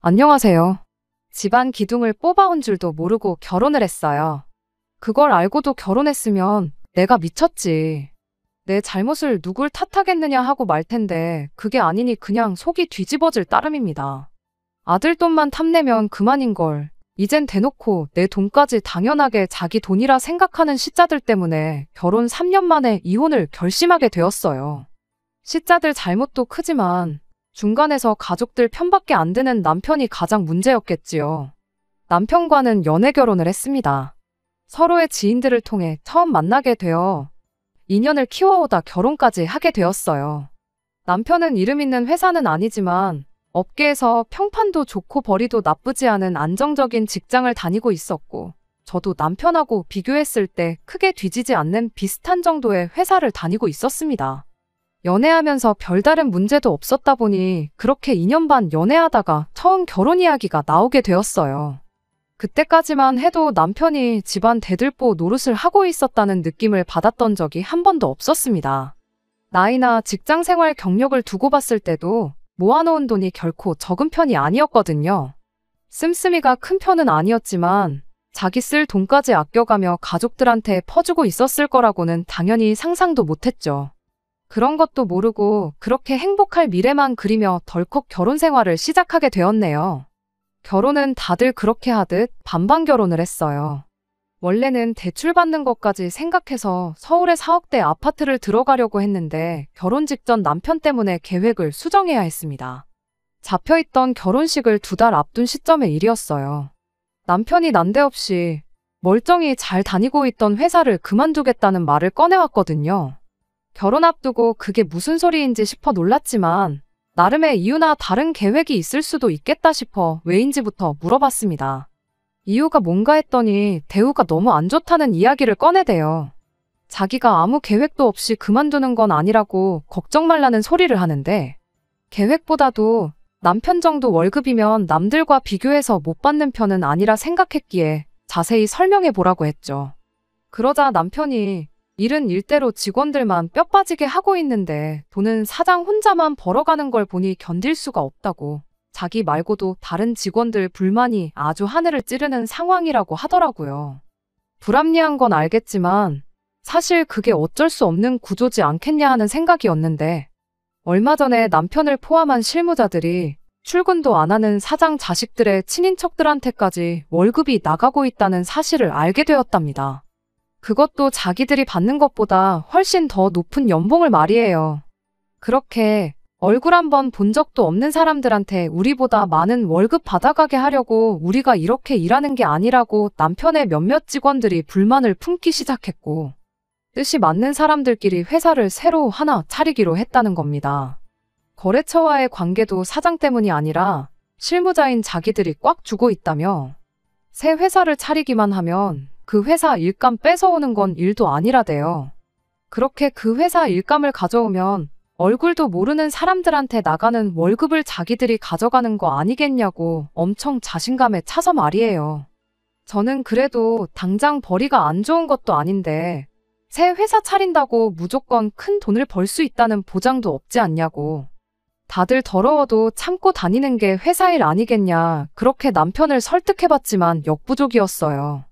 안녕하세요. 집안 기둥을 뽑아온 줄도 모르고 결혼을 했어요. 그걸 알고도 결혼했으면 내가 미쳤지. 내 잘못을 누굴 탓하겠느냐 하고 말 텐데 그게 아니니 그냥 속이 뒤집어질 따름입니다. 아들 돈만 탐내면 그만인걸. 이젠 대놓고 내 돈까지 당연하게 자기 돈이라 생각하는 시짜들 때문에 결혼 3년 만에 이혼을 결심하게 되었어요. 시짜들 잘못도 크지만 중간에서 가족들 편밖에 안 드는 남편이 가장 문제였겠지요. 남편과는 연애 결혼을 했습니다. 서로의 지인들을 통해 처음 만나게 되어 인연을 키워오다 결혼까지 하게 되었어요. 남편은 이름 있는 회사는 아니지만 업계에서 평판도 좋고 벌이도 나쁘지 않은 안정적인 직장을 다니고 있었고, 저도 남편하고 비교했을 때 크게 뒤지지 않는 비슷한 정도의 회사를 다니고 있었습니다. 연애하면서 별다른 문제도 없었다 보니 그렇게 2년 반 연애하다가 처음 결혼 이야기가 나오게 되었어요. 그때까지만 해도 남편이 집안 대들보 노릇을 하고 있었다는 느낌을 받았던 적이 한 번도 없었습니다. 나이나 직장 생활 경력을 두고 봤을 때도 모아놓은 돈이 결코 적은 편이 아니었거든요. 씀씀이가 큰 편은 아니었지만 자기 쓸 돈까지 아껴가며 가족들한테 퍼주고 있었을 거라고는 당연히 상상도 못했죠. 그런 것도 모르고 그렇게 행복할 미래만 그리며 덜컥 결혼 생활을 시작하게 되었네요. 결혼은 다들 그렇게 하듯 반반 결혼을 했어요. 원래는 대출 받는 것까지 생각해서 서울의 4억대 아파트를 들어가려고 했는데 결혼 직전 남편 때문에 계획을 수정해야 했습니다. 잡혀있던 결혼식을 2달 앞둔 시점의 일이었어요. 남편이 난데없이 멀쩡히 잘 다니고 있던 회사를 그만두겠다는 말을 꺼내왔거든요. 결혼 앞두고 그게 무슨 소리인지 싶어 놀랐지만 나름의 이유나 다른 계획이 있을 수도 있겠다 싶어 왜인지부터 물어봤습니다. 이유가 뭔가 했더니 대우가 너무 안 좋다는 이야기를 꺼내대요. 자기가 아무 계획도 없이 그만두는 건 아니라고 걱정 말라는 소리를 하는데, 계획보다도 남편 정도 월급이면 남들과 비교해서 못 받는 편은 아니라 생각했기에 자세히 설명해 보라고 했죠. 그러자 남편이 일은 일대로 직원들만 뼈 빠지게 하고 있는데 돈은 사장 혼자만 벌어가는 걸 보니 견딜 수가 없다고, 자기 말고도 다른 직원들 불만이 아주 하늘을 찌르는 상황이라고 하더라고요. 불합리한 건 알겠지만 사실 그게 어쩔 수 없는 구조지 않겠냐 하는 생각이었는데, 얼마 전에 남편을 포함한 실무자들이 출근도 안 하는 사장 자식들의 친인척들한테까지 월급이 나가고 있다는 사실을 알게 되었답니다. 그것도 자기들이 받는 것보다 훨씬 더 높은 연봉을 말이에요. 그렇게 얼굴 한번 본 적도 없는 사람들한테 우리보다 많은 월급 받아가게 하려고 우리가 이렇게 일하는 게 아니라고 남편의 몇몇 직원들이 불만을 품기 시작했고, 뜻이 맞는 사람들끼리 회사를 새로 하나 차리기로 했다는 겁니다. 거래처와의 관계도 사장 때문이 아니라 실무자인 자기들이 꽉 쥐고 있다며, 새 회사를 차리기만 하면 그 회사 일감 뺏어오는 건 일도 아니라대요. 그렇게 그 회사 일감을 가져오면 얼굴도 모르는 사람들한테 나가는 월급을 자기들이 가져가는 거 아니겠냐고 엄청 자신감에 차서 말이에요. 저는 그래도 당장 벌이가 안 좋은 것도 아닌데 새 회사 차린다고 무조건 큰 돈을 벌 수 있다는 보장도 없지 않냐고. 다들 더러워도 참고 다니는 게 회사 일 아니겠냐, 그렇게 남편을 설득해봤지만 역부족이었어요.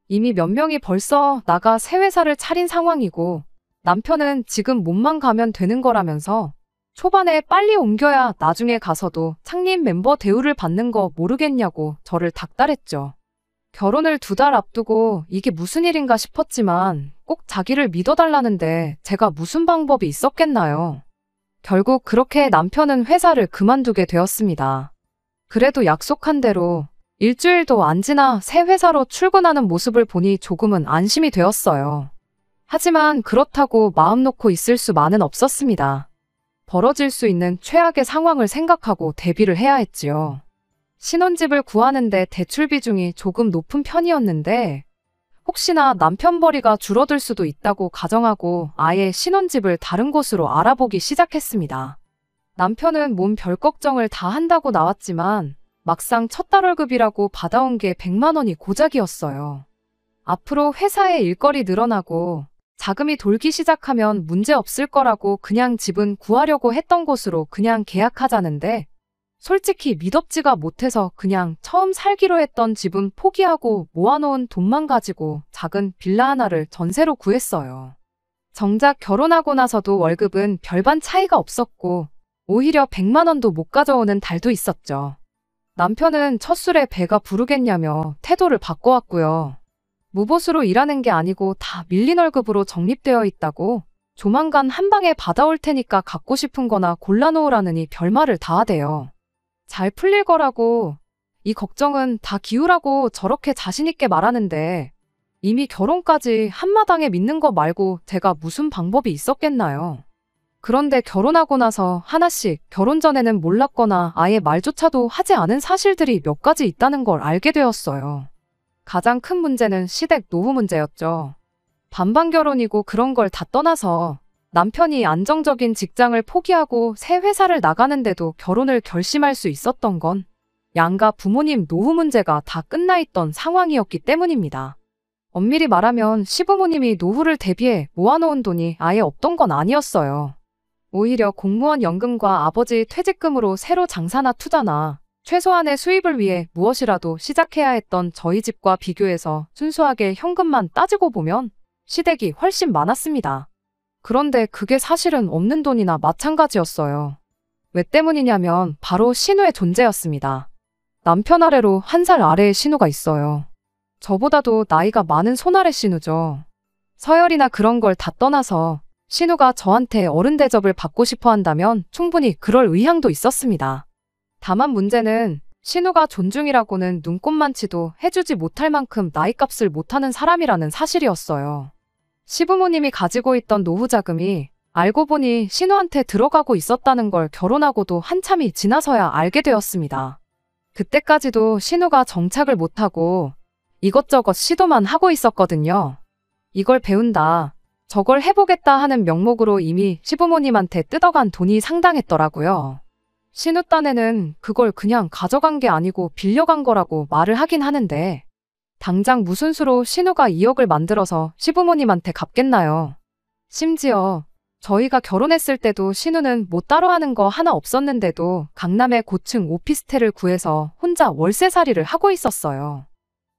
이미 몇 명이 벌써 나가 새 회사를 차린 상황이고 남편은 지금 몸만 가면 되는 거라면서 초반에 빨리 옮겨야 나중에 가서도 창립 멤버 대우를 받는 거 모르겠냐고 저를 닥달했죠. 결혼을 2달 앞두고 이게 무슨 일인가 싶었지만 꼭 자기를 믿어달라는데 제가 무슨 방법이 있었겠나요? 결국 그렇게 남편은 회사를 그만두게 되었습니다. 그래도 약속한 대로 일주일도 안 지나 새 회사로 출근하는 모습을 보니 조금은 안심이 되었어요. 하지만 그렇다고 마음 놓고 있을 수만은 없었습니다. 벌어질 수 있는 최악의 상황을 생각하고 대비를 해야 했지요. 신혼집을 구하는데 대출 비중이 조금 높은 편이었는데 혹시나 남편 벌이가 줄어들 수도 있다고 가정하고 아예 신혼집을 다른 곳으로 알아보기 시작했습니다. 남편은 몸 별 걱정을 다 한다고 나왔지만 막상 첫 달 월급이라고 받아온 게 100만 원이 고작이었어요. 앞으로 회사에 일거리 늘어나고 자금이 돌기 시작하면 문제 없을 거라고 그냥 집은 구하려고 했던 곳으로 그냥 계약하자는데 솔직히 미덥지가 못해서 그냥 처음 살기로 했던 집은 포기하고 모아놓은 돈만 가지고 작은 빌라 하나를 전세로 구했어요. 정작 결혼하고 나서도 월급은 별반 차이가 없었고 오히려 100만 원도 못 가져오는 달도 있었죠. 남편은 첫 술에 배가 부르겠냐며 태도를 바꿔왔고요. 무보수로 일하는 게 아니고 다 밀린 월급으로 적립되어 있다고 조만간 한 방에 받아올 테니까 갖고 싶은 거나 골라놓으라느니 별말을 다 하대요. 잘 풀릴 거라고, 이 걱정은 다 기우라고 저렇게 자신있게 말하는데 이미 결혼까지 한마당에 믿는 거 말고 제가 무슨 방법이 있었겠나요? 그런데 결혼하고 나서 하나씩 결혼 전에는 몰랐거나 아예 말조차도 하지 않은 사실들이 몇 가지 있다는 걸 알게 되었어요. 가장 큰 문제는 시댁 노후 문제였죠. 반반 결혼이고 그런 걸 다 떠나서 남편이 안정적인 직장을 포기하고 새 회사를 나가는데도 결혼을 결심할 수 있었던 건 양가 부모님 노후 문제가 다 끝나 있던 상황이었기 때문입니다. 엄밀히 말하면 시부모님이 노후를 대비해 모아놓은 돈이 아예 없던 건 아니었어요. 오히려 공무원 연금과 아버지 퇴직금으로 새로 장사나 투자나 최소한의 수입을 위해 무엇이라도 시작해야 했던 저희 집과 비교해서 순수하게 현금만 따지고 보면 시댁이 훨씬 많았습니다. 그런데 그게 사실은 없는 돈이나 마찬가지였어요. 왜 때문이냐면 바로 신우의 존재였습니다. 남편 아래로 1살 아래의 신우가 있어요. 저보다도 나이가 많은 손아래 신우죠. 서열이나 그런 걸 다 떠나서 신우가 저한테 어른 대접을 받고 싶어 한다면 충분히 그럴 의향도 있었습니다. 다만 문제는 신우가 존중이라고는 눈꼽만치도 해주지 못할 만큼 나이값을 못하는 사람이라는 사실이었어요. 시부모님이 가지고 있던 노후 자금이 알고 보니 신우한테 들어가고 있었다는 걸 결혼하고도 한참이 지나서야 알게 되었습니다. 그때까지도 신우가 정착을 못하고 이것저것 시도만 하고 있었거든요. 이걸 배운다, 저걸 해보겠다 하는 명목으로 이미 시부모님한테 뜯어간 돈이 상당했더라고요. 신우 딴에는 그걸 그냥 가져간 게 아니고 빌려간 거라고 말을 하긴 하는데 당장 무슨 수로 신우가 2억을 만들어서 시부모님한테 갚겠나요? 심지어 저희가 결혼했을 때도 신우는 뭐 따로 하는 거 하나 없었는데도 강남의 고층 오피스텔을 구해서 혼자 월세살이를 하고 있었어요.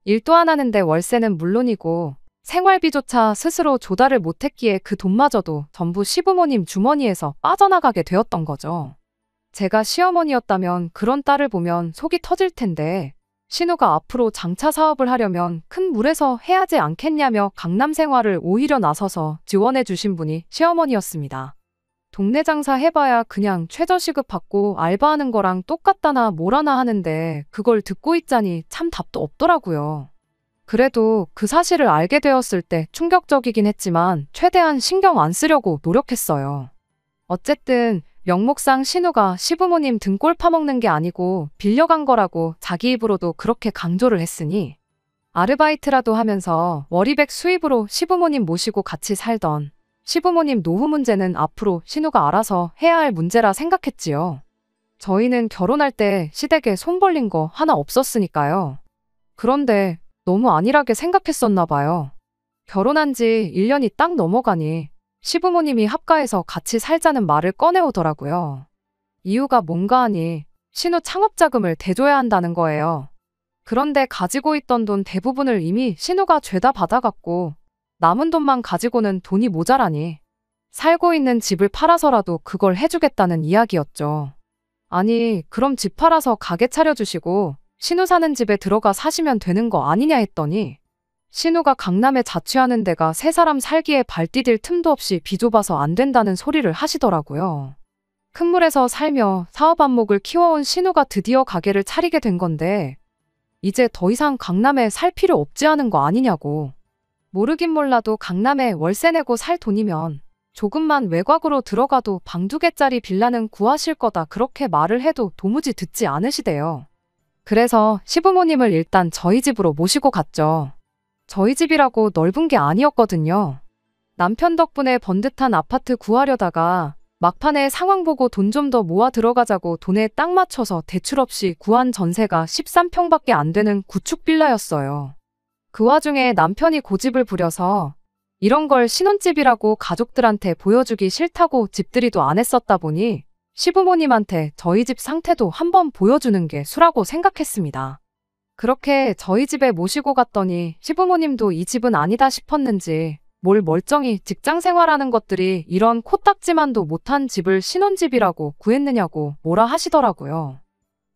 일도 안 하는데 월세는 물론이고 생활비조차 스스로 조달을 못했기에 그 돈마저도 전부 시부모님 주머니에서 빠져나가게 되었던 거죠. 제가 시어머니였다면 그런 딸을 보면 속이 터질 텐데 신우가 앞으로 장차 사업을 하려면 큰 물에서 해야지 않겠냐며 강남 생활을 오히려 나서서 지원해 주신 분이 시어머니였습니다. 동네 장사 해봐야 그냥 최저시급 받고 알바하는 거랑 똑같다나 뭐라나 하는데 그걸 듣고 있자니 참 답도 없더라고요. 그래도 그 사실을 알게 되었을 때 충격적이긴 했지만 최대한 신경 안 쓰려고 노력했어요. 어쨌든 명목상 신우가 시부모님 등골 파먹는 게 아니고 빌려간 거라고 자기 입으로도 그렇게 강조를 했으니 아르바이트라도 하면서 월이백 수입으로 시부모님 모시고 같이 살던 시부모님 노후 문제는 앞으로 신우가 알아서 해야 할 문제라 생각했지요. 저희는 결혼할 때 시댁에 손 벌린 거 하나 없었으니까요. 그런데 너무 안일하게 생각했었나 봐요. 결혼한 지 1년이 딱 넘어가니 시부모님이 합가해서 같이 살자는 말을 꺼내오더라고요. 이유가 뭔가 하니 신우 창업자금을 대줘야 한다는 거예요. 그런데 가지고 있던 돈 대부분을 이미 신우가 죄다 받아갔고 남은 돈만 가지고는 돈이 모자라니 살고 있는 집을 팔아서라도 그걸 해주겠다는 이야기였죠. 아니, 그럼 집 팔아서 가게 차려주시고 신우 사는 집에 들어가 사시면 되는 거 아니냐 했더니 신우가 강남에 자취하는 데가 세 사람 살기에 발 디딜 틈도 없이 비좁아서 안 된다는 소리를 하시더라고요. 큰 물에서 살며 사업 안목을 키워온 신우가 드디어 가게를 차리게 된 건데 이제 더 이상 강남에 살 필요 없지 않은 거 아니냐고. 모르긴 몰라도 강남에 월세 내고 살 돈이면 조금만 외곽으로 들어가도 방 2개짜리 빌라는 구하실 거다 그렇게 말을 해도 도무지 듣지 않으시대요. 그래서 시부모님을 일단 저희 집으로 모시고 갔죠. 저희 집이라고 넓은 게 아니었거든요. 남편 덕분에 번듯한 아파트 구하려다가 막판에 상황 보고 돈 좀 더 모아 들어가자고 돈에 딱 맞춰서 대출 없이 구한 전세가 13평밖에 안 되는 구축 빌라였어요. 그 와중에 남편이 고집을 부려서 이런 걸 신혼집이라고 가족들한테 보여주기 싫다고 집들이도 안 했었다 보니 시부모님한테 저희 집 상태도 한번 보여주는 게 수라고 생각했습니다. 그렇게 저희 집에 모시고 갔더니 시부모님도 이 집은 아니다 싶었는지 뭘 멀쩡히 직장 생활하는 것들이 이런 코딱지만도 못한 집을 신혼집이라고 구했느냐고 뭐라 하시더라고요.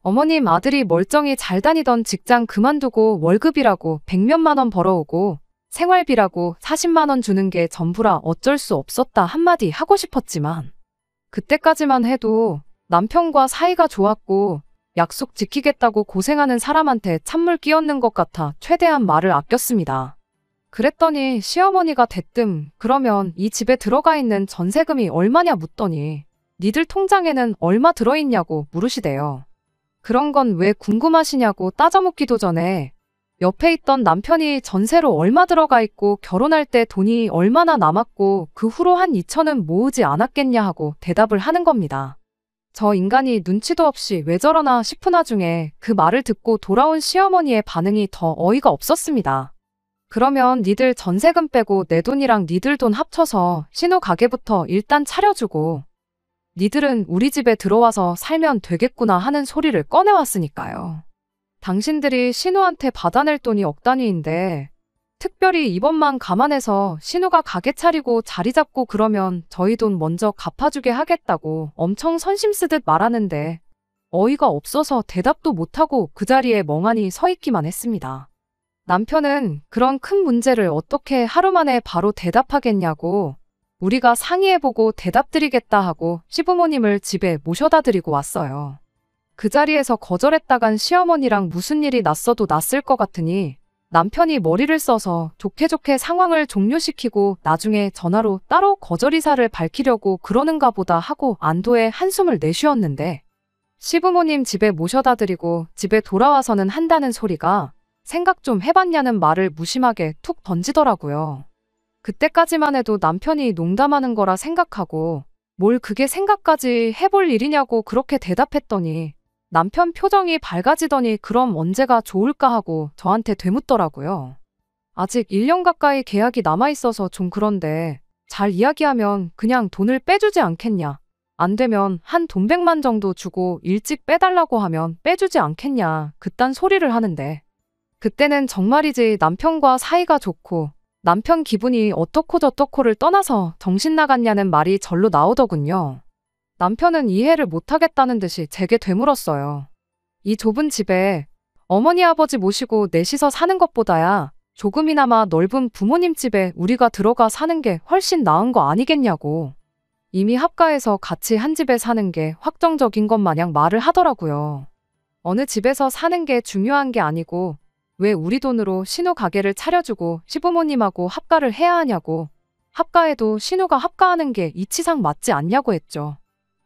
어머님 아들이 멀쩡히 잘 다니던 직장 그만두고 월급이라고 100몇만 원 벌어오고 생활비라고 40만 원 주는 게 전부라 어쩔 수 없었다 한마디 하고 싶었지만 그때까지만 해도 남편과 사이가 좋았고 약속 지키겠다고 고생하는 사람한테 찬물 끼얹는 것 같아 최대한 말을 아꼈습니다. 그랬더니 시어머니가 대뜸 그러면 이 집에 들어가 있는 전세금이 얼마냐 묻더니 니들 통장에는 얼마 들어있냐고 물으시대요. 그런 건 왜 궁금하시냐고 따져묻기도 전에 옆에 있던 남편이 전세로 얼마 들어가 있고 결혼할 때 돈이 얼마나 남았고 그 후로 한 2천은 모으지 않았겠냐 하고 대답을 하는 겁니다. 저 인간이 눈치도 없이 왜 저러나 싶은 와중에 그 말을 듣고 돌아온 시어머니의 반응이 더 어이가 없었습니다. 그러면 니들 전세금 빼고 내 돈이랑 니들 돈 합쳐서 신호 가게부터 일단 차려주고 니들은 우리 집에 들어와서 살면 되겠구나 하는 소리를 꺼내왔으니까요. 당신들이 신우한테 받아낼 돈이 억 단위인데 특별히 이번만 감안해서 신우가 가게 차리고 자리 잡고 그러면 저희 돈 먼저 갚아주게 하겠다고 엄청 선심 쓰듯 말하는데 어이가 없어서 대답도 못하고 그 자리에 멍하니 서 있기만 했습니다. 남편은 그런 큰 문제를 어떻게 하루 만에 바로 대답하겠냐고 우리가 상의해보고 대답드리겠다 하고 시부모님을 집에 모셔다 드리고 왔어요. 그 자리에서 거절했다간 시어머니랑 무슨 일이 났어도 났을 것 같으니 남편이 머리를 써서 좋게 상황을 종료시키고 나중에 전화로 따로 거절 의사를 밝히려고 그러는가 보다 하고 안도의 한숨을 내쉬었는데 시부모님 집에 모셔다 드리고 집에 돌아와서는 한다는 소리가 생각 좀 해봤냐는 말을 무심하게 툭 던지더라고요. 그때까지만 해도 남편이 농담하는 거라 생각하고 뭘 그게 생각까지 해볼 일이냐고 그렇게 대답했더니 남편 표정이 밝아지더니 그럼 언제가 좋을까 하고 저한테 되묻더라고요. 아직 1년 가까이 계약이 남아있어서 좀 그런데 잘 이야기하면 그냥 돈을 빼주지 않겠냐. 안 되면 한 돈 100만 정도 주고 일찍 빼달라고 하면 빼주지 않겠냐. 그딴 소리를 하는데 그때는 정말이지 남편과 사이가 좋고 남편 기분이 어떻고 저떻고를 떠나서 정신 나갔냐는 말이 절로 나오더군요. 남편은 이해를 못하겠다는 듯이 제게 되물었어요. 이 좁은 집에 어머니 아버지 모시고 넷이서 사는 것보다야 조금이나마 넓은 부모님 집에 우리가 들어가 사는 게 훨씬 나은 거 아니겠냐고. 이미 합가해서 같이 한 집에 사는 게 확정적인 것 마냥 말을 하더라고요. 어느 집에서 사는 게 중요한 게 아니고 왜 우리 돈으로 신우 가게를 차려주고 시부모님하고 합가를 해야 하냐고. 합가해도 신우가 합가하는 게 이치상 맞지 않냐고 했죠.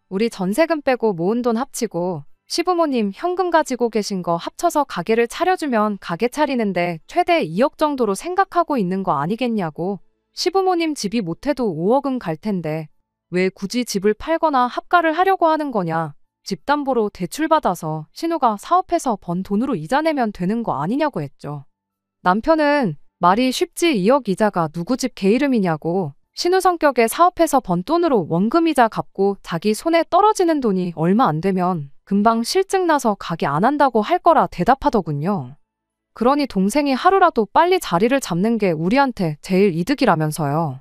우리 전세금 빼고 모은 돈 합치고 시부모님 현금 가지고 계신 거 합쳐서 가게를 차려주면 가게 차리는데 최대 2억 정도로 생각하고 있는 거 아니겠냐고. 시부모님 집이 못해도 5억은 갈 텐데 왜 굳이 집을 팔거나 합가를 하려고 하는 거냐. 집담보로 대출받아서 신우가 사업해서 번 돈으로 이자 내면 되는 거 아니냐고 했죠. 남편은 말이 쉽지 2억 이자가 누구 집 개 이름이냐고. 신우 성격에 사업해서 번 돈으로 원금이자 갚고 자기 손에 떨어지는 돈이 얼마 안 되면 금방 실증 나서 가게 안 한다고 할 거라 대답하더군요. 그러니 동생이 하루라도 빨리 자리를 잡는 게 우리한테 제일 이득이라면서요.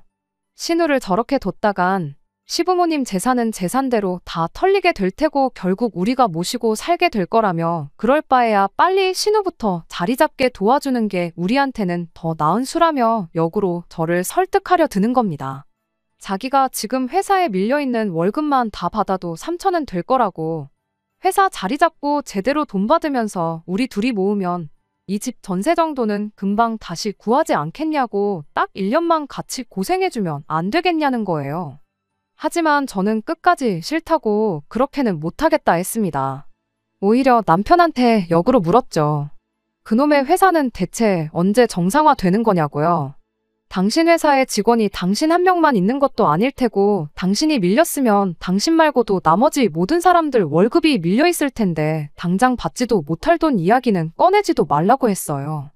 신우를 저렇게 뒀다간 시부모님 재산은 재산대로 다 털리게 될 테고 결국 우리가 모시고 살게 될 거라며 그럴 바에야 빨리 신우부터 자리 잡게 도와주는 게 우리한테는 더 나은 수라며 역으로 저를 설득하려 드는 겁니다. 자기가 지금 회사에 밀려있는 월급만 다 받아도 3천은 될 거라고. 회사 자리 잡고 제대로 돈 받으면서 우리 둘이 모으면 이 집 전세 정도는 금방 다시 구하지 않겠냐고. 딱 1년만 같이 고생해주면 안 되겠냐는 거예요. 하지만 저는 끝까지 싫다고 그렇게는 못하겠다 했습니다. 오히려 남편한테 역으로 물었죠. 그놈의 회사는 대체 언제 정상화되는 거냐고요. 당신 회사에 직원이 당신 한 명만 있는 것도 아닐 테고 당신이 밀렸으면 당신 말고도 나머지 모든 사람들 월급이 밀려있을 텐데 당장 받지도 못할 돈 이야기는 꺼내지도 말라고 했어요.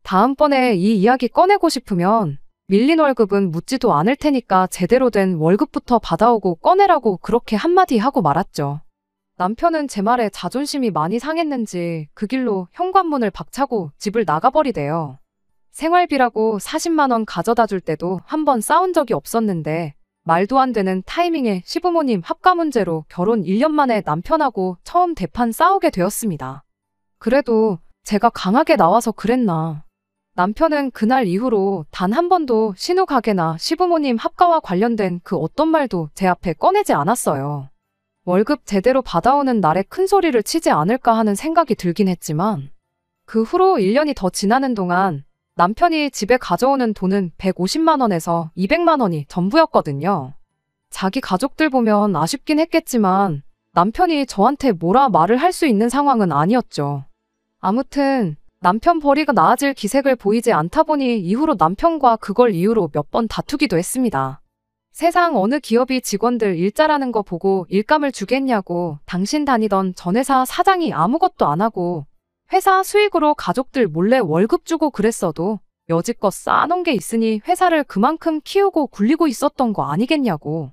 다음번에 이 이야기 꺼내고 싶으면 밀린 월급은 묻지도 않을 테니까 제대로 된 월급부터 받아오고 꺼내라고 그렇게 한마디 하고 말았죠. 남편은 제 말에 자존심이 많이 상했는지 그 길로 현관문을 박차고 집을 나가버리대요. 생활비라고 40만 원 가져다 줄 때도 한 번 싸운 적이 없었는데 말도 안 되는 타이밍에 시부모님 합가 문제로 결혼 1년 만에 남편하고 처음 대판 싸우게 되었습니다. 그래도 제가 강하게 나와서 그랬나. 남편은 그날 이후로 단 한 번도 신우 가게나 시부모님 합가와 관련된 그 어떤 말도 제 앞에 꺼내지 않았어요. 월급 제대로 받아오는 날에 큰 소리를 치지 않을까 하는 생각이 들긴 했지만 그 후로 1년이 더 지나는 동안 남편이 집에 가져오는 돈은 150만 원에서 200만 원이 전부였거든요. 자기 가족들 보면 아쉽긴 했겠지만 남편이 저한테 뭐라 말을 할 수 있는 상황은 아니었죠. 아무튼 남편 벌이가 나아질 기색을 보이지 않다 보니 이후로 남편과 그걸 이유로 몇 번 다투기도 했습니다. 세상 어느 기업이 직원들 일자라는 거 보고 일감을 주겠냐고, 당신 다니던 전 회사 사장이 아무것도 안 하고 회사 수익으로 가족들 몰래 월급 주고 그랬어도 여지껏 쌓아놓은 게 있으니 회사를 그만큼 키우고 굴리고 있었던 거 아니겠냐고.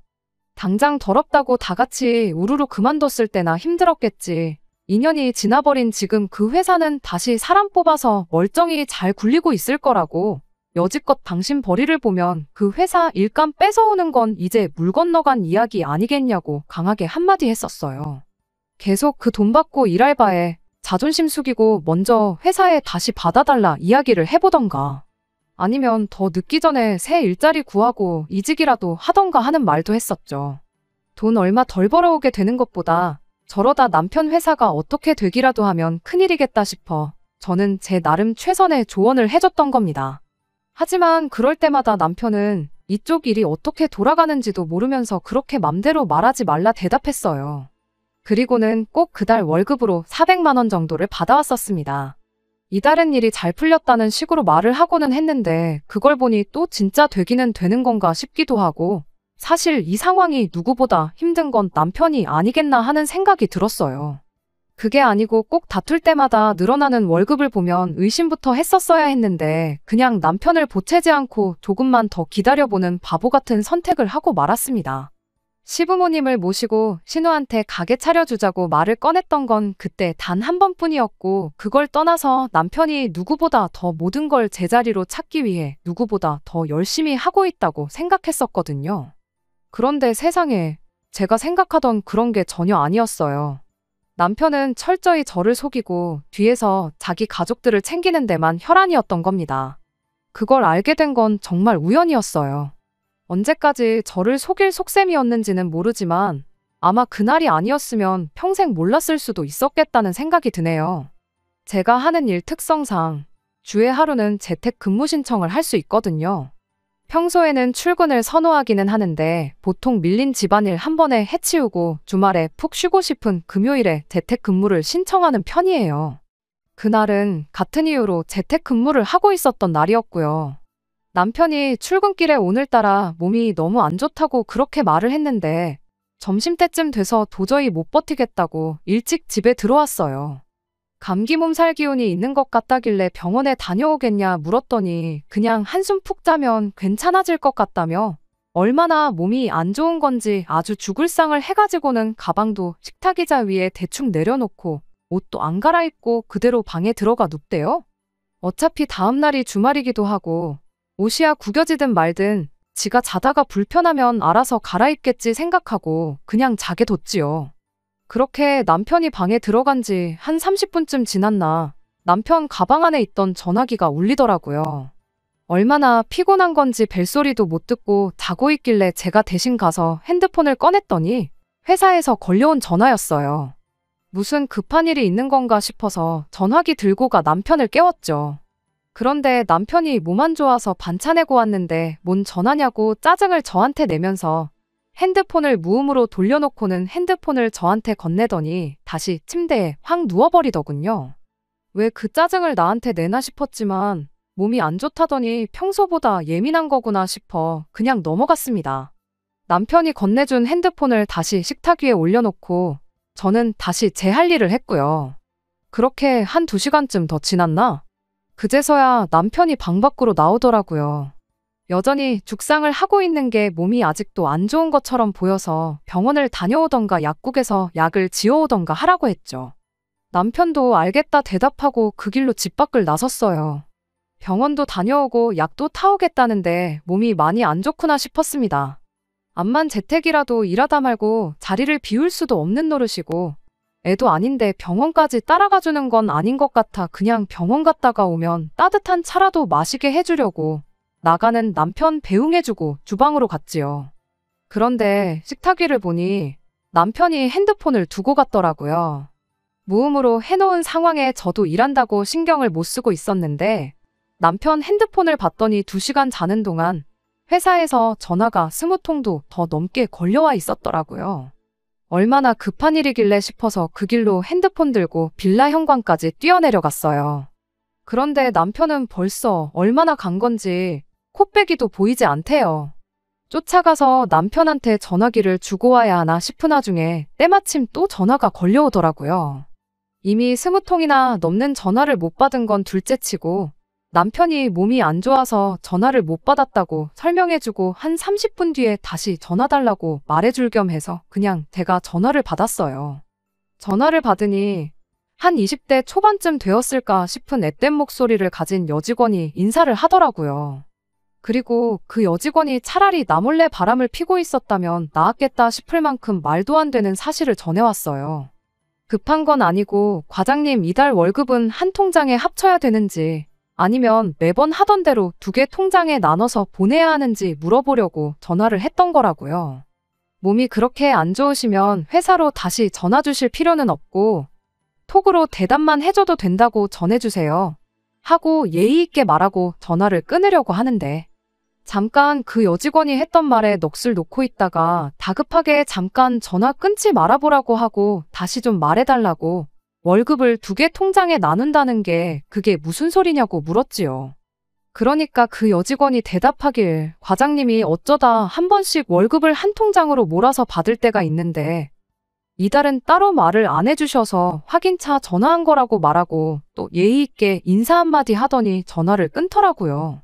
당장 더럽다고 다 같이 우르르 그만뒀을 때나 힘들었겠지. 2년이 지나버린 지금 그 회사는 다시 사람 뽑아서 멀쩡히 잘 굴리고 있을 거라고. 여지껏 당신 벌이를 보면 그 회사 일감 뺏어오는 건 이제 물 건너간 이야기 아니겠냐고 강하게 한마디 했었어요. 계속 그 돈 받고 일할 바에 자존심 숙이고 먼저 회사에 다시 받아달라 이야기를 해보던가. 아니면 더 늦기 전에 새 일자리 구하고 이직이라도 하던가 하는 말도 했었죠. 돈 얼마 덜 벌어오게 되는 것보다 저러다 남편 회사가 어떻게 되기라도 하면 큰일이겠다 싶어 저는 제 나름 최선의 조언을 해줬던 겁니다. 하지만 그럴 때마다 남편은 이쪽 일이 어떻게 돌아가는지도 모르면서 그렇게 맘대로 말하지 말라 대답했어요. 그리고는 꼭 그달 월급으로 400만 원 정도를 받아왔었습니다. 이달은 일이 잘 풀렸다는 식으로 말을 하고는 했는데 그걸 보니 또 진짜 되기는 되는 건가 싶기도 하고, 사실 이 상황이 누구보다 힘든 건 남편이 아니겠나 하는 생각이 들었어요. 그게 아니고 꼭 다툴 때마다 늘어나는 월급을 보면 의심부터 했었어야 했는데 그냥 남편을 보채지 않고 조금만 더 기다려보는 바보 같은 선택을 하고 말았습니다. 시부모님을 모시고 신우한테 가게 차려주자고 말을 꺼냈던 건 그때 단 한 번뿐이었고, 그걸 떠나서 남편이 누구보다 더 모든 걸 제자리로 찾기 위해 누구보다 더 열심히 하고 있다고 생각했었거든요. 그런데 세상에 제가 생각하던 그런 게 전혀 아니었어요. 남편은 철저히 저를 속이고 뒤에서 자기 가족들을 챙기는 데만 혈안이었던 겁니다. 그걸 알게 된 건 정말 우연이었어요. 언제까지 저를 속일 속셈이었는지는 모르지만 아마 그날이 아니었으면 평생 몰랐을 수도 있었겠다는 생각이 드네요. 제가 하는 일 특성상 주에 하루는 재택 근무 신청을 할 수 있거든요. 평소에는 출근을 선호하기는 하는데 보통 밀린 집안일 한 번에 해치우고 주말에 푹 쉬고 싶은 금요일에 재택근무를 신청하는 편이에요. 그날은 같은 이유로 재택근무를 하고 있었던 날이었고요. 남편이 출근길에 오늘따라 몸이 너무 안 좋다고 그렇게 말을 했는데 점심때쯤 돼서 도저히 못 버티겠다고 일찍 집에 들어왔어요. 감기 몸살 기운이 있는 것 같다길래 병원에 다녀오겠냐 물었더니 그냥 한숨 푹 자면 괜찮아질 것 같다며 얼마나 몸이 안 좋은 건지 아주 죽을 상을 해가지고는 가방도 식탁의자 위에 대충 내려놓고 옷도 안 갈아입고 그대로 방에 들어가 눕대요. 어차피 다음날이 주말이기도 하고 옷이야 구겨지든 말든 지가 자다가 불편하면 알아서 갈아입겠지 생각하고 그냥 자게 뒀지요. 그렇게 남편이 방에 들어간 지 한 30분쯤 지났나 남편 가방 안에 있던 전화기가 울리더라고요. 얼마나 피곤한 건지 벨소리도 못 듣고 자고 있길래 제가 대신 가서 핸드폰을 꺼냈더니 회사에서 걸려온 전화였어요. 무슨 급한 일이 있는 건가 싶어서 전화기 들고 가 남편을 깨웠죠. 그런데 남편이 몸 안 좋아서 반찬해고 왔는데 뭔 전화냐고 짜증을 저한테 내면서 핸드폰을 무음으로 돌려놓고는 핸드폰을 저한테 건네더니 다시 침대에 확 누워버리더군요. 왜 그 짜증을 나한테 내나 싶었지만 몸이 안 좋다더니 평소보다 예민한 거구나 싶어 그냥 넘어갔습니다. 남편이 건네준 핸드폰을 다시 식탁 위에 올려놓고 저는 다시 제 할 일을 했고요. 그렇게 한 2시간쯤 더 지났나? 그제서야 남편이 방 밖으로 나오더라고요. 여전히 죽상을 하고 있는 게 몸이 아직도 안 좋은 것처럼 보여서 병원을 다녀오던가 약국에서 약을 지어오던가 하라고 했죠. 남편도 알겠다 대답하고 그 길로 집 밖을 나섰어요. 병원도 다녀오고 약도 타오겠다는데 몸이 많이 안 좋구나 싶었습니다. 암만 재택이라도 일하다 말고 자리를 비울 수도 없는 노릇이고 애도 아닌데 병원까지 따라가 주는 건 아닌 것 같아 그냥 병원 갔다가 오면 따뜻한 차라도 마시게 해주려고 나가는 남편 배웅해주고 주방으로 갔지요. 그런데 식탁 위를 보니 남편이 핸드폰을 두고 갔더라고요. 무음으로 해놓은 상황에 저도 일한다고 신경을 못 쓰고 있었는데 남편 핸드폰을 봤더니 2시간 자는 동안 회사에서 전화가 20통도 더 넘게 걸려와 있었더라고요. 얼마나 급한 일이길래 싶어서 그 길로 핸드폰 들고 빌라 현관까지 뛰어내려갔어요. 그런데 남편은 벌써 얼마나 간 건지 코빼기도 보이지 않대요. 쫓아가서 남편한테 전화기를 주고 와야 하나 싶은 와중에 때마침 또 전화가 걸려오더라고요. 이미 20통이나 넘는 전화를 못 받은 건 둘째치고 남편이 몸이 안 좋아서 전화를 못 받았다고 설명해주고 한 30분 뒤에 다시 전화 달라고 말해줄 겸 해서 그냥 제가 전화를 받았어요. 전화를 받으니 한 20대 초반쯤 되었을까 싶은 앳된 목소리를 가진 여직원이 인사를 하더라고요. 그리고 그 여직원이 차라리 나 몰래 바람을 피고 있었다면 나았겠다 싶을 만큼 말도 안 되는 사실을 전해왔어요. 급한 건 아니고 과장님 이달 월급은 한 통장에 합쳐야 되는지 아니면 매번 하던 대로 2개 통장에 나눠서 보내야 하는지 물어보려고 전화를 했던 거라고요. 몸이 그렇게 안 좋으시면 회사로 다시 전화 주실 필요는 없고 톡으로 대답만 해줘도 된다고 전해주세요. 하고 예의 있게 말하고 전화를 끊으려고 하는데 잠깐 그 여직원이 했던 말에 넋을 놓고 있다가 다급하게 잠깐 전화 끊지 말아보라고 하고 다시 좀 말해달라고 월급을 2개 통장에 나눈다는 게 그게 무슨 소리냐고 물었지요. 그러니까 그 여직원이 대답하길 과장님이 어쩌다 한 번씩 월급을 한 통장으로 몰아서 받을 때가 있는데 이달은 따로 말을 안 해주셔서 확인차 전화한 거라고 말하고 또 예의 있게 인사 한마디 하더니 전화를 끊더라고요.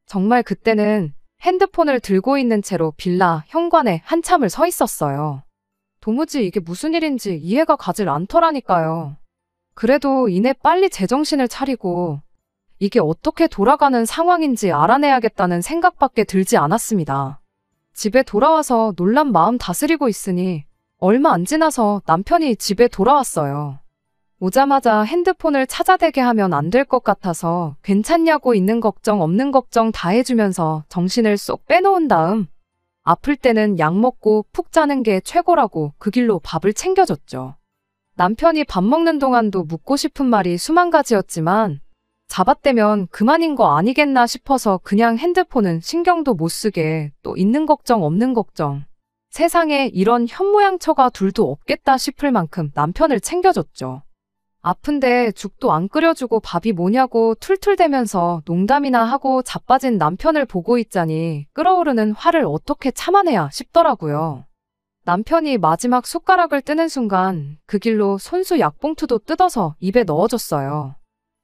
정말 그때는 핸드폰을 들고 있는 채로 빌라 현관에 한참을 서 있었어요. 도무지 이게 무슨 일인지 이해가 가질 않더라니까요. 그래도 이내 빨리 제정신을 차리고 이게 어떻게 돌아가는 상황인지 알아내야겠다는 생각밖에 들지 않았습니다. 집에 돌아와서 놀란 마음 다스리고 있으니 얼마 안 지나서 남편이 집에 돌아왔어요. 오자마자 핸드폰을 찾아대게 하면 안 될 것 같아서 괜찮냐고 있는 걱정 없는 걱정 다 해주면서 정신을 쏙 빼놓은 다음 아플 때는 약 먹고 푹 자는 게 최고라고 그 길로 밥을 챙겨줬죠. 남편이 밥 먹는 동안도 묻고 싶은 말이 수만 가지였지만 잡아떼면 그만인 거 아니겠나 싶어서 그냥 핸드폰은 신경도 못 쓰게 또 있는 걱정 없는 걱정 세상에 이런 현모양처가 둘도 없겠다 싶을 만큼 남편을 챙겨줬죠. 아픈데 죽도 안 끓여주고 밥이 뭐냐고 툴툴대면서 농담이나 하고 자빠진 남편을 보고 있자니 끓어오르는 화를 어떻게 참아내야 싶더라고요. 남편이 마지막 숟가락을 뜨는 순간 그 길로 손수 약봉투도 뜯어서 입에 넣어줬어요.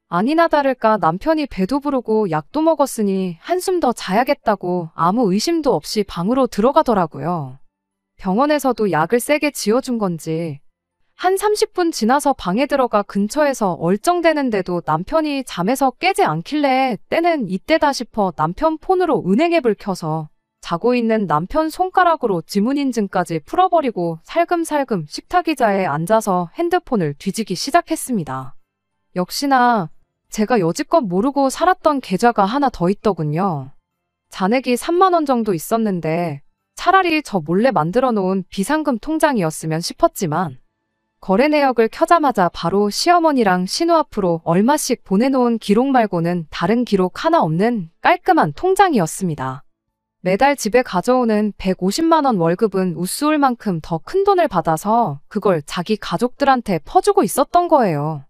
아니나 다를까 남편이 배도 부르고 약도 먹었으니 한숨 더 자야겠다고 아무 의심도 없이 방으로 들어가더라고요. 병원에서도 약을 세게 지어준 건지 한 30분 지나서 방에 들어가 근처에서 얼쩡대는데도 남편이 잠에서 깨지 않길래 때는 이때다 싶어 남편 폰으로 은행 앱을 켜서 자고 있는 남편 손가락으로 지문인증까지 풀어버리고 살금살금 식탁 의자에 앉아서 핸드폰을 뒤지기 시작했습니다. 역시나 제가 여지껏 모르고 살았던 계좌가 하나 더 있더군요. 잔액이 3만 원 정도 있었는데 차라리 저 몰래 만들어 놓은 비상금 통장이었으면 싶었지만 거래 내역을 켜자마자 바로 시어머니랑 신우 앞으로 얼마씩 보내놓은 기록 말고는 다른 기록 하나 없는 깔끔한 통장이었습니다. 매달 집에 가져오는 150만 원 월급은 우스울 만큼 더 큰 돈을 받아서 그걸 자기 가족들한테 퍼주고 있었던 거예요.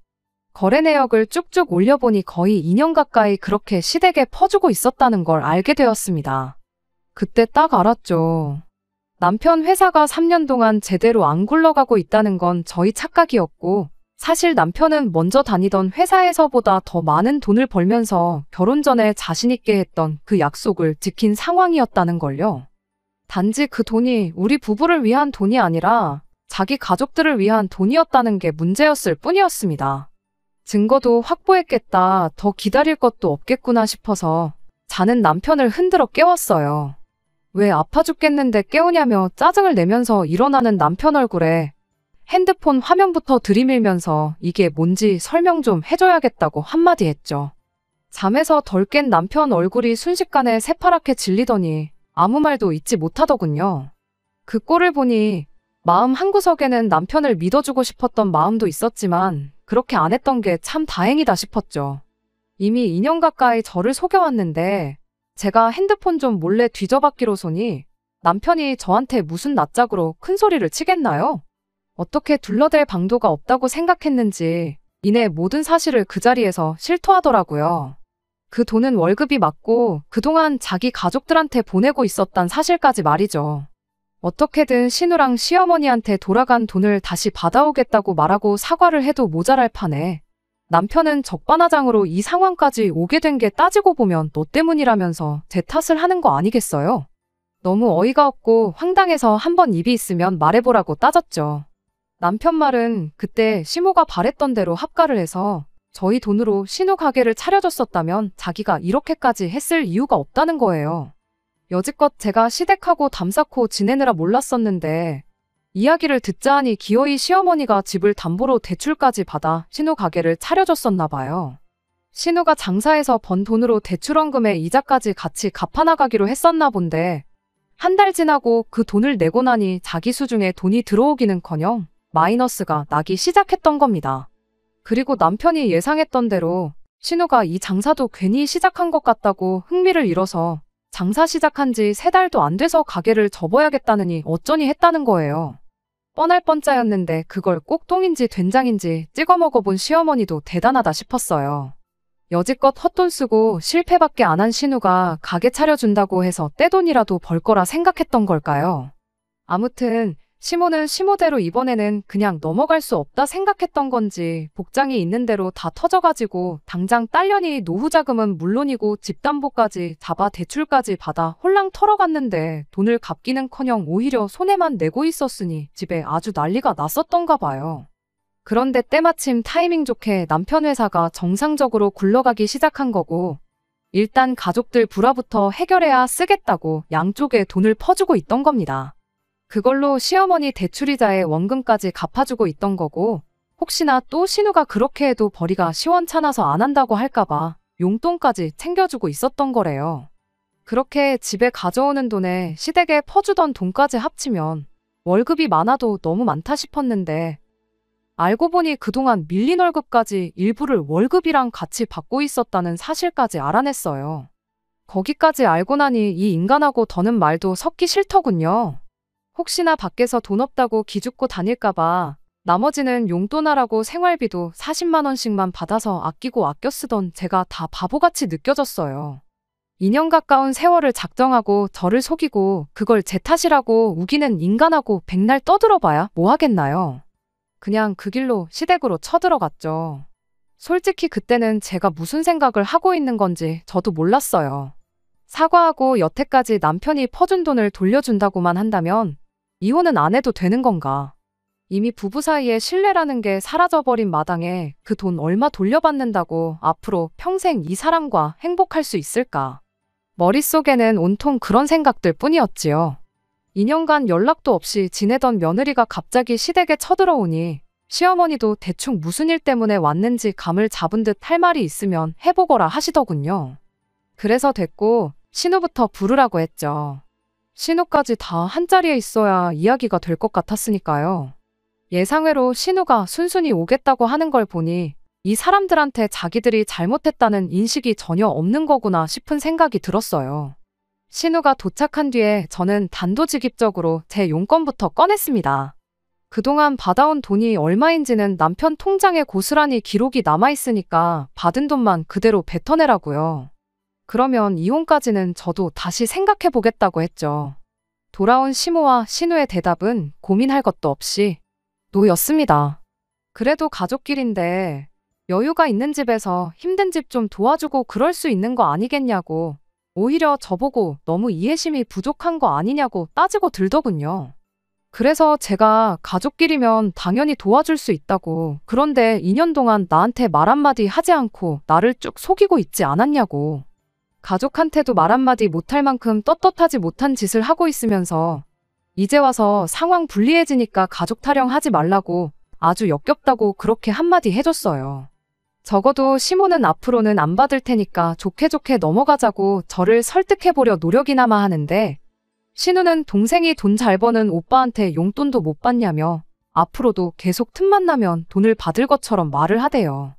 거래 내역을 쭉쭉 올려보니 거의 2년 가까이 그렇게 시댁에 퍼주고 있었다는 걸 알게 되었습니다. 그때 딱 알았죠. 남편 회사가 3년 동안 제대로 안 굴러가고 있다는 건 저희 착각이었고 사실 남편은 먼저 다니던 회사에서보다 더 많은 돈을 벌면서 결혼 전에 자신 있게 했던 그 약속을 지킨 상황이었다는 걸요. 단지 그 돈이 우리 부부를 위한 돈이 아니라 자기 가족들을 위한 돈이었다는 게 문제였을 뿐이었습니다. 증거도 확보했겠다, 더 기다릴 것도 없겠구나 싶어서 자는 남편을 흔들어 깨웠어요. 왜 아파 죽겠는데 깨우냐며 짜증을 내면서 일어나는 남편 얼굴에 핸드폰 화면부터 들이밀면서 이게 뭔지 설명 좀 해줘야겠다고 한마디 했죠. 잠에서 덜 깬 남편 얼굴이 순식간에 새파랗게 질리더니 아무 말도 잊지 못하더군요. 그 꼴을 보니 마음 한구석에는 남편을 믿어주고 싶었던 마음도 있었지만 그렇게 안 했던 게 참 다행이다 싶었죠. 이미 2년 가까이 저를 속여왔는데 제가 핸드폰 좀 몰래 뒤져봤기로서니 남편이 저한테 무슨 낯짝으로 큰 소리를 치겠나요? 어떻게 둘러댈 방도가 없다고 생각했는지 이내 모든 사실을 그 자리에서 실토하더라고요. 그 돈은 월급이 맞고 그동안 자기 가족들한테 보내고 있었단 사실까지 말이죠. 어떻게든 신우랑 시어머니한테 돌아간 돈을 다시 받아오겠다고 말하고 사과를 해도 모자랄 판에 남편은 적반하장으로 이 상황까지 오게 된 게 따지고 보면 너 때문이라면서 제 탓을 하는 거 아니겠어요? 너무 어이가 없고 황당해서 한번 입이 있으면 말해보라고 따졌죠. 남편 말은 그때 시모가 바랬던 대로 합가를 해서 저희 돈으로 신우 가게를 차려줬었다면 자기가 이렇게까지 했을 이유가 없다는 거예요. 여지껏 제가 시댁하고 담 쌓고 지내느라 몰랐었는데 이야기를 듣자 하니 기어이 시어머니가 집을 담보로 대출까지 받아 신우 가게를 차려줬었나 봐요. 신우가 장사해서 번 돈으로 대출원금에 이자까지 같이 갚아나가기로 했었나 본데 한 달 지나고 그 돈을 내고 나니 자기 수중에 돈이 들어오기는커녕 마이너스가 나기 시작했던 겁니다. 그리고 남편이 예상했던 대로 신우가 이 장사도 괜히 시작한 것 같다고 흥미를 잃어서 장사 시작한 지 3달도 안 돼서 가게를 접어야겠다느니 어쩌니 했다는 거예요. 뻔할 뻔짜였는데 그걸 꼭 똥인지 된장인지 찍어 먹어본 시어머니도 대단하다 싶었어요. 여지껏 헛돈 쓰고 실패밖에 안 한 신우가 가게 차려준다고 해서 떼돈이라도 벌 거라 생각했던 걸까요? 아무튼 시모는 시모대로 이번에는 그냥 넘어갈 수 없다 생각했던 건지 복장이 있는 대로 다 터져가지고 당장 딸년이 노후 자금은 물론이고 집담보까지 잡아 대출까지 받아 홀랑 털어갔는데 돈을 갚기는커녕 오히려 손해만 내고 있었으니 집에 아주 난리가 났었던가 봐요. 그런데 때마침 타이밍 좋게 남편 회사가 정상적으로 굴러가기 시작한 거고 일단 가족들 불화부터 해결해야 쓰겠다고 양쪽에 돈을 퍼주고 있던 겁니다. 그걸로 시어머니 대출이자에 원금까지 갚아주고 있던 거고 혹시나 또 신우가 그렇게 해도 벌이가 시원찮아서 안 한다고 할까봐 용돈까지 챙겨주고 있었던 거래요. 그렇게 집에 가져오는 돈에 시댁에 퍼주던 돈까지 합치면 월급이 많아도 너무 많다 싶었는데 알고 보니 그동안 밀린 월급까지 일부를 월급이랑 같이 받고 있었다는 사실까지 알아냈어요. 거기까지 알고 나니 이 인간하고 더는 말도 섞기 싫더군요. 혹시나 밖에서 돈 없다고 기죽고 다닐까봐 나머지는 용돈하라고 생활비도 40만 원씩만 받아서 아끼고 아껴 쓰던 제가 다 바보같이 느껴졌어요. 2년 가까운 세월을 작정하고 저를 속이고 그걸 제 탓이라고 우기는 인간하고 백날 떠들어봐야 뭐 하겠나요? 그냥 그 길로 시댁으로 쳐들어갔죠. 솔직히 그때는 제가 무슨 생각을 하고 있는 건지 저도 몰랐어요. 사과하고 여태까지 남편이 퍼준 돈을 돌려준다고만 한다면 이혼은 안 해도 되는 건가? 이미 부부 사이에 신뢰라는 게 사라져버린 마당에 그 돈 얼마 돌려받는다고 앞으로 평생 이 사람과 행복할 수 있을까? 머릿속에는 온통 그런 생각들 뿐이었지요. 2년간 연락도 없이 지내던 며느리가 갑자기 시댁에 쳐들어오니 시어머니도 대충 무슨 일 때문에 왔는지 감을 잡은 듯 할 말이 있으면 해보거라 하시더군요. 그래서 됐고 신우부터 부르라고 했죠. 신우까지 다 한자리에 있어야 이야기가 될 것 같았으니까요. 예상외로 신우가 순순히 오겠다고 하는 걸 보니 이 사람들한테 자기들이 잘못했다는 인식이 전혀 없는 거구나 싶은 생각이 들었어요. 신우가 도착한 뒤에 저는 단도직입적으로 제 용건부터 꺼냈습니다. 그동안 받아온 돈이 얼마인지는 남편 통장에 고스란히 기록이 남아있으니까 받은 돈만 그대로 뱉어내라고요. 그러면 이혼까지는 저도 다시 생각해보겠다고 했죠. 돌아온 시모와 신우의 대답은 고민할 것도 없이 노였습니다. 그래도 가족끼린데 여유가 있는 집에서 힘든 집 좀 도와주고 그럴 수 있는 거 아니겠냐고. 오히려 저보고 너무 이해심이 부족한 거 아니냐고 따지고 들더군요. 그래서 제가 가족끼리면 당연히 도와줄 수 있다고. 그런데 2년 동안 나한테 말 한마디 하지 않고 나를 쭉 속이고 있지 않았냐고. 가족한테도 말 한마디 못할 만큼 떳떳하지 못한 짓을 하고 있으면서 이제 와서 상황 불리해지니까 가족 타령하지 말라고 아주 역겹다고 그렇게 한마디 해줬어요. 적어도 시모는 앞으로는 안 받을 테니까 좋게 좋게 넘어가자고 저를 설득해보려 노력이나마 하는데 신우는 동생이 돈 잘 버는 오빠한테 용돈도 못 받냐며 앞으로도 계속 틈만 나면 돈을 받을 것처럼 말을 하대요.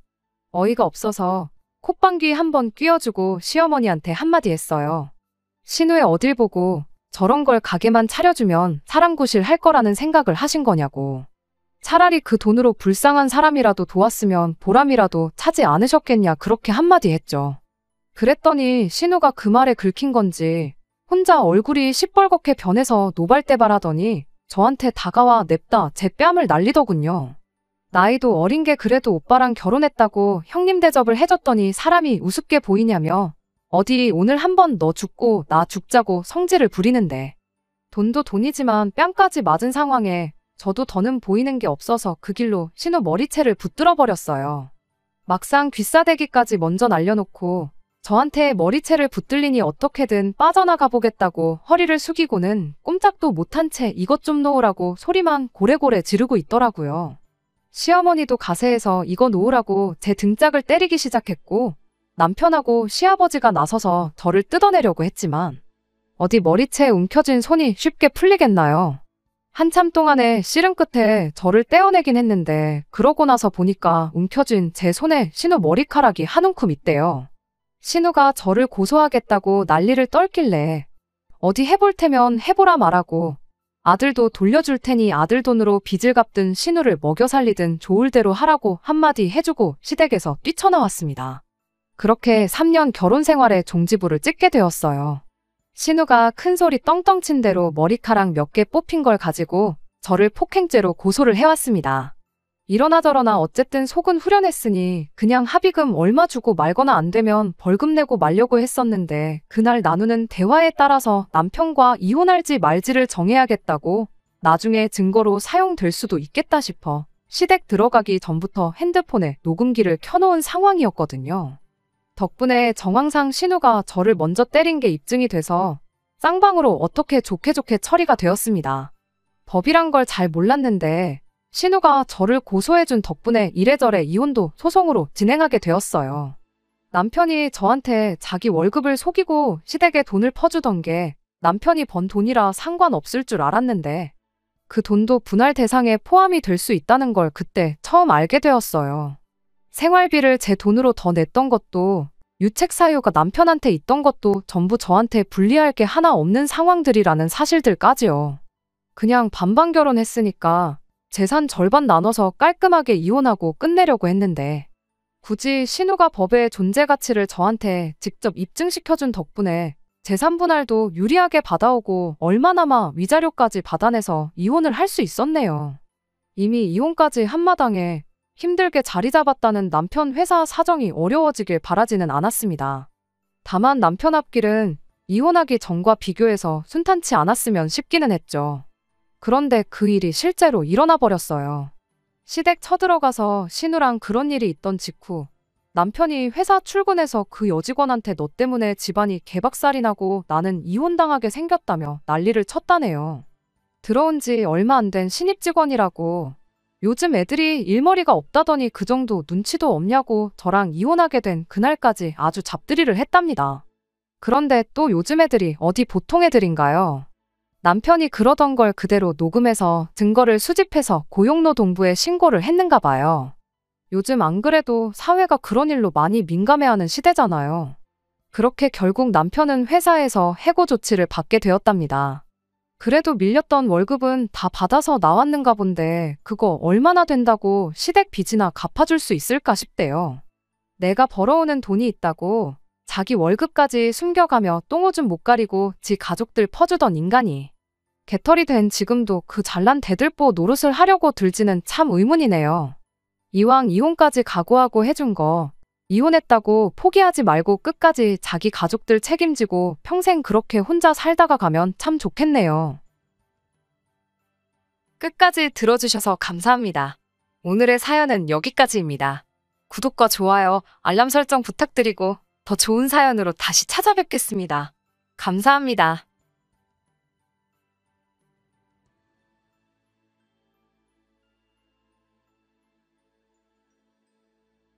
어이가 없어서 콧방귀 한번 뀌어주고 시어머니한테 한마디 했어요. 신우의 어딜 보고 저런 걸 가게만 차려주면 사람 구실 할 거라는 생각을 하신 거냐고. 차라리 그 돈으로 불쌍한 사람이라도 도왔으면 보람이라도 차지 않으셨겠냐 그렇게 한마디 했죠. 그랬더니 신우가 그 말에 긁힌 건지 혼자 얼굴이 시뻘겋게 변해서 노발대발하더니 저한테 다가와 냅다 제 뺨을 날리더군요. 나이도 어린 게 그래도 오빠랑 결혼했다고 형님 대접을 해줬더니 사람이 우습게 보이냐며 어디 오늘 한번 너 죽고 나 죽자고 성질을 부리는데 돈도 돈이지만 뺨까지 맞은 상황에 저도 더는 보이는 게 없어서 그 길로 신우 머리채를 붙들어 버렸어요. 막상 귀싸대기까지 먼저 날려놓고 저한테 머리채를 붙들리니 어떻게든 빠져나가 보겠다고 허리를 숙이고는 꼼짝도 못한 채 이것 좀 놓으라고 소리만 고래고래 지르고 있더라고요. 시어머니도 가세해서 이거 놓으라고 제 등짝을 때리기 시작했고 남편하고 시아버지가 나서서 저를 뜯어내려고 했지만 어디 머리채에 움켜쥔 손이 쉽게 풀리겠나요? 한참 동안에 씨름 끝에 저를 떼어내긴 했는데 그러고 나서 보니까 움켜쥔 제 손에 신우 머리카락이 한 움큼 있대요. 신우가 저를 고소하겠다고 난리를 떨길래 어디 해볼 테면 해보라 말하고 아들도 돌려줄 테니 아들 돈으로 빚을 갚든 신우를 먹여 살리든 좋을 대로 하라고 한마디 해주고 시댁에서 뛰쳐나왔습니다. 그렇게 3년 결혼 생활에 종지부를 찍게 되었어요. 신우가 큰 소리 떵떵 친 대로 머리카락 몇 개 뽑힌 걸 가지고 저를 폭행죄로 고소를 해왔습니다. 이러나 저러나 어쨌든 속은 후련했으니 그냥 합의금 얼마 주고 말거나 안 되면 벌금 내고 말려고 했었는데 그날 나누는 대화에 따라서 남편과 이혼할지 말지를 정해야겠다고 나중에 증거로 사용될 수도 있겠다 싶어 시댁 들어가기 전부터 핸드폰에 녹음기를 켜놓은 상황이었거든요. 덕분에 정황상 신우가 저를 먼저 때린 게 입증이 돼서 쌍방으로 어떻게 좋게 좋게 처리가 되었습니다. 법이란 걸 잘 몰랐는데 신우가 저를 고소해준 덕분에 이래저래 이혼도 소송으로 진행하게 되었어요. 남편이 저한테 자기 월급을 속이고 시댁에 돈을 퍼주던 게 남편이 번 돈이라 상관없을 줄 알았는데 그 돈도 분할 대상에 포함이 될 수 있다는 걸 그때 처음 알게 되었어요. 생활비를 제 돈으로 더 냈던 것도 유책 사유가 남편한테 있던 것도 전부 저한테 불리할 게 하나 없는 상황들이라는 사실들까지요. 그냥 반반 결혼했으니까 재산 절반 나눠서 깔끔하게 이혼하고 끝내려고 했는데 굳이 신우가 법의 존재 가치를 저한테 직접 입증시켜준 덕분에 재산 분할도 유리하게 받아오고 얼마나마 위자료까지 받아내서 이혼을 할 수 있었네요. 이미 이혼까지 한마당에 힘들게 자리 잡았다는 남편 회사 사정이 어려워지길 바라지는 않았습니다. 다만 남편 앞길은 이혼하기 전과 비교해서 순탄치 않았으면 싶기는 했죠. 그런데 그 일이 실제로 일어나 버렸어요. 시댁 쳐들어가서 신우랑 그런 일이 있던 직후 남편이 회사 출근해서 그 여직원한테 너 때문에 집안이 개박살이 나고 나는 이혼당하게 생겼다며 난리를 쳤다네요. 들어온 지 얼마 안 된 신입 직원이라고 요즘 애들이 일머리가 없다더니 그 정도 눈치도 없냐고 저랑 이혼하게 된 그날까지 아주 잡들이를 했답니다. 그런데 또 요즘 애들이 어디 보통 애들인가요? 남편이 그러던 걸 그대로 녹음해서 증거를 수집해서 고용노동부에 신고를 했는가 봐요. 요즘 안 그래도 사회가 그런 일로 많이 민감해하는 시대잖아요. 그렇게 결국 남편은 회사에서 해고 조치를 받게 되었답니다. 그래도 밀렸던 월급은 다 받아서 나왔는가 본데 그거 얼마나 된다고 시댁 빚이나 갚아줄 수 있을까 싶대요. 내가 벌어오는 돈이 있다고 자기 월급까지 숨겨가며 똥오줌 못 가리고 지 가족들 퍼주던 인간이 개털이 된 지금도 그 잘난 대들보 노릇을 하려고 들지는 참 의문이네요. 이왕 이혼까지 각오하고 해준 거, 이혼했다고 포기하지 말고 끝까지 자기 가족들 책임지고 평생 그렇게 혼자 살다가 가면 참 좋겠네요. 끝까지 들어주셔서 감사합니다. 오늘의 사연은 여기까지입니다. 구독과 좋아요, 알람 설정 부탁드리고 더 좋은 사연으로 다시 찾아뵙겠습니다. 감사합니다.